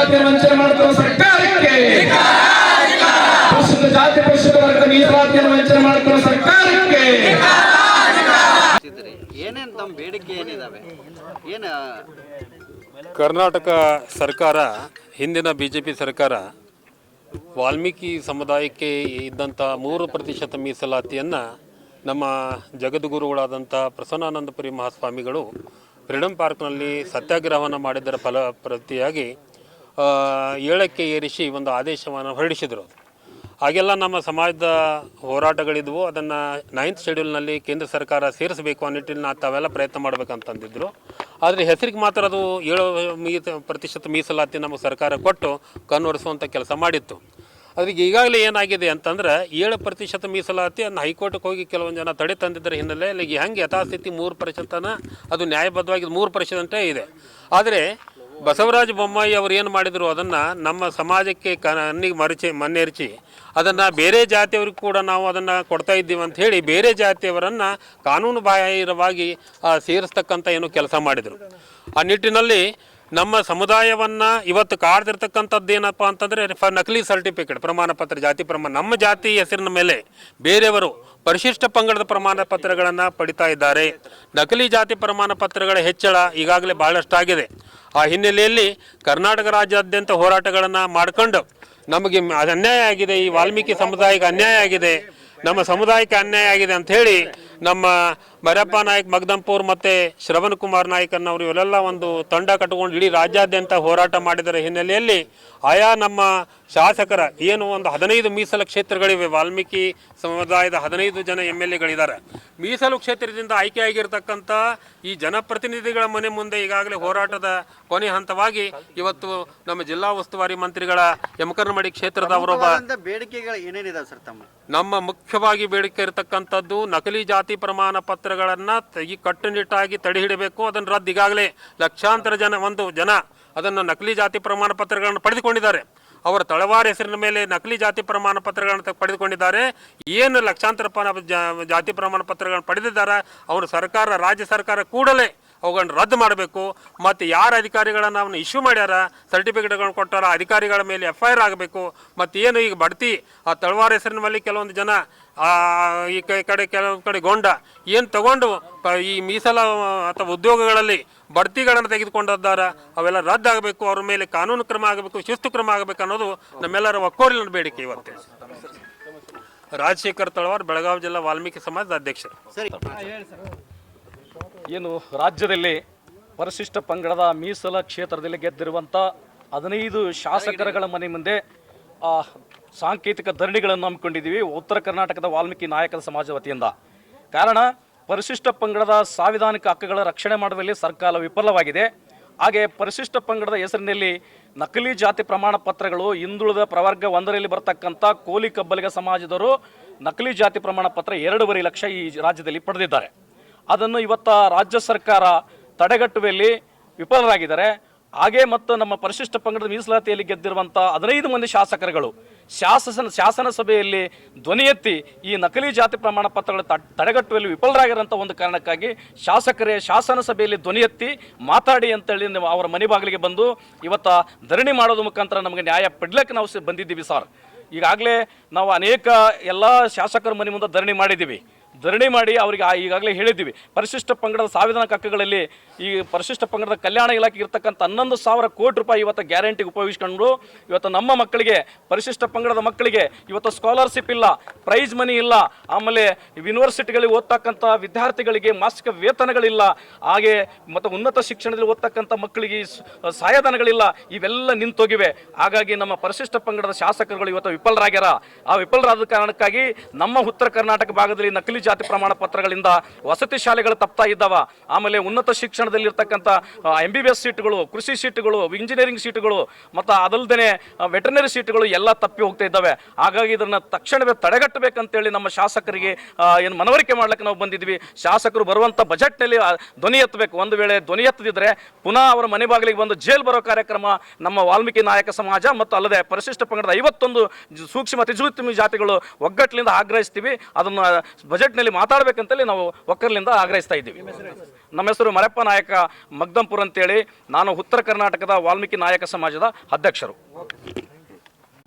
ಮೀಸಲಾತಿಯನ್ನು ವಂಚನೆ ಮಾಡುತ್ತಿರುವ ಸರ್ಕಾರಕ್ಕೆ, ಪರಿಶಿಷ್ಟ ಜಾತಿ ಪರಿಶಿಷ್ಟ ವರ್ಗ ಮೀಸಲಾತಿಯನ್ನು ವಂಚನೆ ಮಾಡುತ್ತಿರುವ ಸರ್ಕಾರಕ್ಕೆ ಏನೇನು ತಮ್ಮ ಬೇಡಿಕೆ ಏನಿದಾವೆ? ಏನು ಕರ್ನಾಟಕ ಸರ್ಕಾರ, ಹಿಂದಿನ BJP ಸರ್ಕಾರ ವಾಲ್ಮೀಕಿ ಸಮುದಾಯಕ್ಕೆ ಇದ್ದಂಥ 3% ಮೀಸಲಾತಿಯನ್ನು ನಮ್ಮ ಜಗದ್ಗುರುಗಳಾದಂಥ ಪ್ರಸನ್ನಾನಂದಪುರಿ ಮಹಾಸ್ವಾಮಿಗಳು ಫ್ರೀಡಂ ಪಾರ್ಕ್ನಲ್ಲಿ ಸತ್ಯಾಗ್ರಹವನ್ನು ಮಾಡಿದ್ದರ ಫಲಪ್ರತಿಯಾಗಿ 7ಕ್ಕೆ ಏರಿಸಿ ಒಂದು ಆದೇಶವನ್ನು ಹೊರಡಿಸಿದರು. ಹಾಗೆಲ್ಲ ನಮ್ಮ ಸಮಾಜದ ಹೋರಾಟಗಳಿದ್ವು. ಅದನ್ನು 9th ಶೆಡ್ಯೂಲ್ನಲ್ಲಿ ಕೇಂದ್ರ ಸರ್ಕಾರ ಸೇರಿಸಬೇಕು ಆ ನಿಟ್ಟಿನಲ್ಲಿ ತಾವೆಲ್ಲ ಪ್ರಯತ್ನ ಮಾಡಬೇಕಂತಂದಿದ್ರು. ಆದರೆ ಹೆಸರಿಗೆ ಮಾತ್ರ ಅದು 7% ಮೀಸಲಾತಿ ನಮ್ಮ ಸರ್ಕಾರ ಕೊಟ್ಟು ಕಣ್ಣೊರೆಸುವಂಥ ಕೆಲಸ ಮಾಡಿತ್ತು. ಅದಕ್ಕೆ ಈಗಾಗಲೇ ಏನಾಗಿದೆ ಅಂತಂದ್ರೆ 7% ಮೀಸಲಾತಿ ಅನ್ನು ಹೈಕೋರ್ಟ್ಗೆ ಹೋಗಿ ಕೆಲವೊಂದು ಜನ ತಡೆ ತಂದಿದ್ದರ ಹಿನ್ನೆಲೆಯಲ್ಲಿ ಹೆಂಗೆ ಯಥಾಸ್ಥಿತಿ 3% ಅದು ನ್ಯಾಯಬದ್ಧವಾಗಿ 3% ಇದೆ. ಆದರೆ ಬಸವರಾಜ ಬೊಮ್ಮಾಯಿ ಅವರು ಏನು ಮಾಡಿದರು, ಅದನ್ನು ನಮ್ಮ ಸಮಾಜಕ್ಕೆ ಕಣ್ಣಿಗೆ ಮಣ್ಣೆರಚಿ ಅದನ್ನು ಬೇರೆ ಜಾತಿಯವ್ರಿಗೆ ಕೂಡ ನಾವು ಅದನ್ನು ಕೊಡ್ತಾ ಇದ್ದೀವಿ ಅಂತ ಹೇಳಿ ಬೇರೆ ಜಾತಿಯವರನ್ನು ಕಾನೂನು ಬಾಹಿರವಾಗಿ ಸೇರಿಸ್ತಕ್ಕಂಥ ಏನು ಕೆಲಸ ಮಾಡಿದರು. ಆ ನಿಟ್ಟಿನಲ್ಲಿ ನಮ್ಮ ಸಮುದಾಯವನ್ನು ಇವತ್ತು ಕಾಡ್ತಿರ್ತಕ್ಕಂಥದ್ದು ಏನಪ್ಪ ಅಂತಂದರೆ ನಕಲಿ ಸರ್ಟಿಫಿಕೇಟ್ ಪ್ರಮಾಣ ಪತ್ರ, ಜಾತಿ ಪ್ರಮಾಣ, ನಮ್ಮ ಜಾತಿ ಹೆಸರಿನ ಮೇಲೆ ಬೇರೆಯವರು ಪರಿಶಿಷ್ಟ ಪಂಗಡದ ಪ್ರಮಾಣ ಪತ್ರಗಳನ್ನು ಪಡಿತಾ ಇದ್ದಾರೆ. ನಕಲಿ ಜಾತಿ ಪ್ರಮಾಣ ಪತ್ರಗಳ ಹೆಚ್ಚಳ ಈಗಾಗಲೇ ಭಾಳಷ್ಟಾಗಿದೆ. ಆ ಹಿನ್ನೆಲೆಯಲ್ಲಿ ಕರ್ನಾಟಕ ರಾಜ್ಯಾದ್ಯಂತ ಹೋರಾಟಗಳನ್ನು ಮಾಡಿಕೊಂಡು ನಮಗೆ ಅನ್ಯಾಯ ಆಗಿದೆ, ಈ ವಾಲ್ಮೀಕಿ ಸಮುದಾಯಕ್ಕೆ ಅನ್ಯಾಯ ಆಗಿದೆ, ನಮ್ಮ ಸಮುದಾಯಕ್ಕೆ ಅನ್ಯಾಯ ಆಗಿದೆ ಅಂಥೇಳಿ ನಮ್ಮ ಮರಪ್ಪ ನಾಯಕ್ ಮಗ್ದಂಪುರ್ ಮತ್ತು ಶ್ರವಣ್ ಕುಮಾರ್ ನಾಯ್ಕನ್ನವರು ಇವರೆಲ್ಲ ಒಂದು ತಂಡ ಕಟ್ಟಿಕೊಂಡು ಇಡೀ ರಾಜ್ಯಾದ್ಯಂತ ಹೋರಾಟ ಮಾಡಿದರ ಹಿನ್ನೆಲೆಯಲ್ಲಿ ಆಯಾ ನಮ್ಮ ಶಾಸಕರ ಏನು ಒಂದು 15 ಮೀಸಲು ಕ್ಷೇತ್ರಗಳಿವೆ. ವಾಲ್ಮೀಕಿ ಸಮುದಾಯದ 15 ಜನ MLAಗಳಿದ್ದಾರೆ. ಮೀಸಲು ಕ್ಷೇತ್ರದಿಂದ ಆಯ್ಕೆಯಾಗಿರ್ತಕ್ಕಂಥ ಈ ಜನಪ್ರತಿನಿಧಿಗಳ ಮನೆ ಮುಂದೆ ಈಗಾಗಲೇ ಹೋರಾಟದ ಕೊನೆ ಹಂತವಾಗಿ ಇವತ್ತು ನಮ್ಮ ಜಿಲ್ಲಾ ಉಸ್ತುವಾರಿ ಮಂತ್ರಿಗಳ ಯಮಕರ್ನಮಡಿ ಕ್ಷೇತ್ರದ ಅವರೊಬ್ಬ ಬೇಡಿಕೆಗಳು ಏನೇನಿದಾವೆ ಸರ್ ತಮ್ಮ? ನಮ್ಮ ಮುಖ್ಯವಾಗಿ ಬೇಡಿಕೆ ಇರತಕ್ಕಂಥದ್ದು ನಕಲಿ ಜಾತಿ ಪ್ರಮಾಣ ಪತ್ರಗಳನ್ನು ಕಟ್ಟುನಿಟ್ಟಾಗಿ ತಡೆ ಹಿಡಬೇಕು. ಅದನ್ನು ರದ್ದು ಈಗಾಗಲೇ ಲಕ್ಷಾಂತರ ಜನ ಅದನ್ನು ನಕಲಿ ಜಾತಿ ಪ್ರಮಾಣ ಪತ್ರಗಳನ್ನು ಪಡೆದುಕೊಂಡಿದ್ದಾರೆ. ಅವರ ತಳವಾರ ಹೆಸರಿನ ಮೇಲೆ ನಕಲಿ ಜಾತಿ ಪ್ರಮಾಣ ಪತ್ರಗಳನ್ನು ಪಡೆದುಕೊಂಡಿದ್ದಾರೆ. ಏನು ಲಕ್ಷಾಂತರ ಜಾತಿ ಪ್ರಮಾಣ ಪತ್ರಗಳನ್ನು ಪಡೆದಿದ್ದಾರೆ ಅವರು ಸರ್ಕಾರ, ರಾಜ್ಯ ಸರ್ಕಾರ ಕೂಡಲೇ ಅವುಗಳನ್ನು ರದ್ದು ಮಾಡಬೇಕು. ಮತ್ತು ಯಾರು ಅಧಿಕಾರಿಗಳನ್ನು ಅವನ್ನ ಇಶ್ಯೂ ಮಾಡ್ಯಾರ, ಸರ್ಟಿಫಿಕೇಟ್ಗಳನ್ನು ಕೊಟ್ಟಾರ, ಅಧಿಕಾರಿಗಳ ಮೇಲೆ FIR ಆಗಬೇಕು. ಮತ್ತು ಏನು ಈಗ ಬಡ್ತಿ ಆ ತಳವಾರ ಹೆಸರಿನ ಮೇಲೆ ಕೆಲವೊಂದು ಜನ ಈ ಕೆಲವು ಕಡೆ ಗೊಂಡ ಏನು ತಗೊಂಡು ಈ ಮೀಸಲ ಅಥವಾ ಉದ್ಯೋಗಗಳಲ್ಲಿ ಬಡ್ತಿಗಳನ್ನು ತೆಗೆದುಕೊಂಡಿದ್ದಾರೆ, ಅವೆಲ್ಲ ರದ್ದಾಗಬೇಕು. ಅವ್ರ ಮೇಲೆ ಕಾನೂನು ಕ್ರಮ ಆಗಬೇಕು, ಶಿಸ್ತು ಕ್ರಮ ಆಗಬೇಕು ಅನ್ನೋದು ನಮ್ಮೆಲ್ಲರ ಒಕ್ಕೊರಲಿನ ಬೇಡಿಕೆ. ಇವತ್ತೇ ರಾಜಶೇಖರ್ ತಳವಾರ್, ಬೆಳಗಾವಿ ಜಿಲ್ಲಾ ವಾಲ್ಮೀಕಿ ಸಮಾಜದ ಅಧ್ಯಕ್ಷರು. ಸರಿ, ಏನು ರಾಜ್ಯದಲ್ಲಿ ಪರಿಶಿಷ್ಟ ಪಂಗಡದ ಮೀಸಲ ಕ್ಷೇತ್ರದಲ್ಲಿ ಗೆದ್ದಿರುವಂಥ 15 ಶಾಸಕರುಗಳ ಮನೆ ಮುಂದೆ ಸಾಂಕೇತಿಕ ಧರಣಿಗಳನ್ನು ಹಮ್ಮಿಕೊಂಡಿದ್ದೀವಿ ಉತ್ತರ ಕರ್ನಾಟಕದ ವಾಲ್ಮೀಕಿ ನಾಯಕರ ಸಮಾಜದ ವತಿಯಿಂದ. ಕಾರಣ ಪರಿಶಿಷ್ಟ ಪಂಗಡದ ಸಾಂವಿಧಾನಿಕ ಹಕ್ಕುಗಳ ರಕ್ಷಣೆ ಮಾಡುವಲ್ಲಿ ಸರ್ಕಾರ ವಿಫಲವಾಗಿದೆ. ಹಾಗೆ ಪರಿಶಿಷ್ಟ ಪಂಗಡದ ಹೆಸರಿನಲ್ಲಿ ನಕಲಿ ಜಾತಿ ಪ್ರಮಾಣ ಪತ್ರಗಳು ಹಿಂದುಳಿದ ಪ್ರವರ್ಗ 1ರಲ್ಲಿ ಬರ್ತಕ್ಕಂಥ ಕೋಲಿ ಕಬ್ಬಲಿಗ ಸಮಾಜದವರು ನಕಲಿ ಜಾತಿ ಪ್ರಮಾಣ ಪತ್ರ 2.5 ಲಕ್ಷ ಈ ರಾಜ್ಯದಲ್ಲಿ ಪಡೆದಿದ್ದಾರೆ. ಅದನ್ನು ಇವತ್ತು ರಾಜ್ಯ ಸರ್ಕಾರ ತಡೆಗಟ್ಟುವಲ್ಲಿ ವಿಫಲರಾಗಿದ್ದಾರೆ. ಹಾಗೆ ಮತ್ತು ನಮ್ಮ ಪರಿಶಿಷ್ಟ ಪಂಗಡದ ಮೀಸಲಾತಿಯಲ್ಲಿ ಗೆದ್ದಿರುವಂಥ 15 ಮಂದಿ ಶಾಸಕರುಗಳು ಶಾಸನ ಸಭೆಯಲ್ಲಿ ಧ್ವನಿ ಎತ್ತಿ ಈ ನಕಲಿ ಜಾತಿ ಪ್ರಮಾಣ ಪತ್ರಗಳ ತಡೆಗಟ್ಟುವಲ್ಲಿ ವಿಫಲರಾಗಿರೋಂಥ ಒಂದು ಕಾರಣಕ್ಕಾಗಿ ಶಾಸಕರೇ ಶಾಸನ ಸಭೆಯಲ್ಲಿ ಧ್ವನಿ ಎತ್ತಿ ಮಾತಾಡಿ ಅಂತೇಳಿ ಅವರ ಮನೆ ಬಾಗಿಲಿಗೆ ಬಂದು ಇವತ್ತು ಧರಣಿ ಮಾಡೋದ್ರ ಮುಖಾಂತರ ನಮಗೆ ನ್ಯಾಯ ಪಡ್ಲಿಕ್ಕೆ ನಾವು ಬಂದಿದ್ದೀವಿ ಸರ್. ಈಗಾಗಲೇ ನಾವು ಅನೇಕ ಎಲ್ಲ ಶಾಸಕರ ಮನೆ ಮುಂದೆ ಧರಣಿ ಮಾಡಿ ಅವರಿಗೆ ಈಗಾಗಲೇ ಹೇಳಿದ್ದೀವಿ. ಪರಿಶಿಷ್ಟ ಪಂಗಡದ ಸಾಂವಿಧಾನಿಕ ಹಕ್ಕುಗಳಲ್ಲಿ ಈ ಪರಿಶಿಷ್ಟ ಪಂಗಡದ ಕಲ್ಯಾಣ ಇಲಾಖೆ ಇರ್ತಕ್ಕಂಥ 11,000 ಕೋಟಿ ರೂಪಾಯಿ ಇವತ್ತು ಗ್ಯಾರಂಟಿಗೆ ಉಪಯೋಗಿಸ್ಕೊಂಡು ಇವತ್ತು ನಮ್ಮ ಮಕ್ಕಳಿಗೆ, ಪರಿಶಿಷ್ಟ ಪಂಗಡದ ಮಕ್ಕಳಿಗೆ ಇವತ್ತು ಸ್ಕಾಲರ್ಶಿಪ್ ಇಲ್ಲ, ಪ್ರೈಸ್ ಮನಿ ಇಲ್ಲ, ಆಮೇಲೆ ಯೂನಿವರ್ಸಿಟಿಗಳಿಗೆ ಓದ್ತಕ್ಕಂಥ ವಿದ್ಯಾರ್ಥಿಗಳಿಗೆ ಮಾಸಿಕ ವೇತನಗಳಿಲ್ಲ, ಹಾಗೆ ಮತ್ತು ಉನ್ನತ ಶಿಕ್ಷಣದಲ್ಲಿ ಓದ್ತಕ್ಕಂಥ ಮಕ್ಕಳಿಗೆ ಸಹಾಯಧನಗಳಿಲ್ಲ, ಇವೆಲ್ಲ ನಿಂತೋಗಿವೆ. ಹಾಗಾಗಿ ನಮ್ಮ ಪರಿಶಿಷ್ಟ ಪಂಗಡದ ಶಾಸಕರುಗಳು ಇವತ್ತು ವಿಫಲರಾಗ್ಯಾರ. ಆ ವಿಫಲರಾದ ಕಾರಣಕ್ಕಾಗಿ ನಮ್ಮ ಉತ್ತರ ಕರ್ನಾಟಕ ಭಾಗದಲ್ಲಿ ನಕಲಿ ಜಾತಿ ಪ್ರಮಾಣ ಪತ್ರಗಳಿಂದ ವಸತಿ ಶಾಲೆಗಳು ತಪ್ತಾ ಇದ್ದಾವ. ಆಮೇಲೆ ಉನ್ನತ ಶಿಕ್ಷಣದಲ್ಲಿ ಇರ್ತಕ್ಕಂಥ MBBS ಸೀಟುಗಳು, ಕೃಷಿ ಸೀಟುಗಳು, ಇಂಜಿನಿಯರಿಂಗ್ ಸೀಟುಗಳು ಮತ್ತು ಅದಲ್ಲದೆ ವೆಟರ್ನರಿ ಸೀಟುಗಳು ಎಲ್ಲ ತಪ್ಪಿ ಹೋಗ್ತಾ ಇದ್ದಾವೆ. ಹಾಗಾಗಿ ಇದನ್ನು ತಕ್ಷಣವೇ ತಡೆಗಟ್ಟಬೇಕಂತೇಳಿ ನಮ್ಮ ಶಾಸಕರಿಗೆ ಏನು ಮನವರಿಕೆ ಮಾಡ್ಲಿಕ್ಕೆ ನಾವು ಬಂದಿದ್ವಿ. ಶಾಸಕರು ಬರುವಂಥ ಬಜೆಟ್ನಲ್ಲಿ ಧ್ವನಿ ಎತ್ತಬೇಕು. ಒಂದು ವೇಳೆ ಧ್ವನಿ ಎತ್ತದಿದ್ದರೆ ಪುನಃ ಅವರ ಮನೆ ಬಾಗಿಲಿಗೆ ಬಂದು ಜೈಲು ಬರೋ ಕಾರ್ಯಕ್ರಮ ನಮ್ಮ ವಾಲ್ಮೀಕಿ ನಾಯಕ ಸಮಾಜ ಮತ್ತು ಅಲ್ಲದೆ ಪರಿಶಿಷ್ಟ ಪಂಗಡದ 51 ಸೂಕ್ಷ್ಮ ಅತಿ ಸೂಕ್ಷ್ಮ ಜಾತಿಗಳು ಒಗ್ಗಟ್ಟಿನಿಂದ ಆಗ್ರಹಿಸ್ತೀವಿ. ಅದನ್ನು ಬಜೆಟ್ ನಿಟ್ಟಿನಲ್ಲಿ ಮಾತಾಡಬೇಕಂತೇಳಿ ನಾವು ಒಕ್ಕರ್ಲಿಂದ ಆಗ್ರಹಿಸ್ತಾ ಇದ್ದೀವಿ. ನಮ್ಮ ಹೆಸರು ಮರಪ್ಪ ನಾಯಕ ಮಗ್ದಂಪುರ್ ಅಂತೇಳಿ, ನಾನು ಉತ್ತರ ಕರ್ನಾಟಕದ ವಾಲ್ಮೀಕಿ ನಾಯಕ ಸಮಾಜದ ಅಧ್ಯಕ್ಷರು.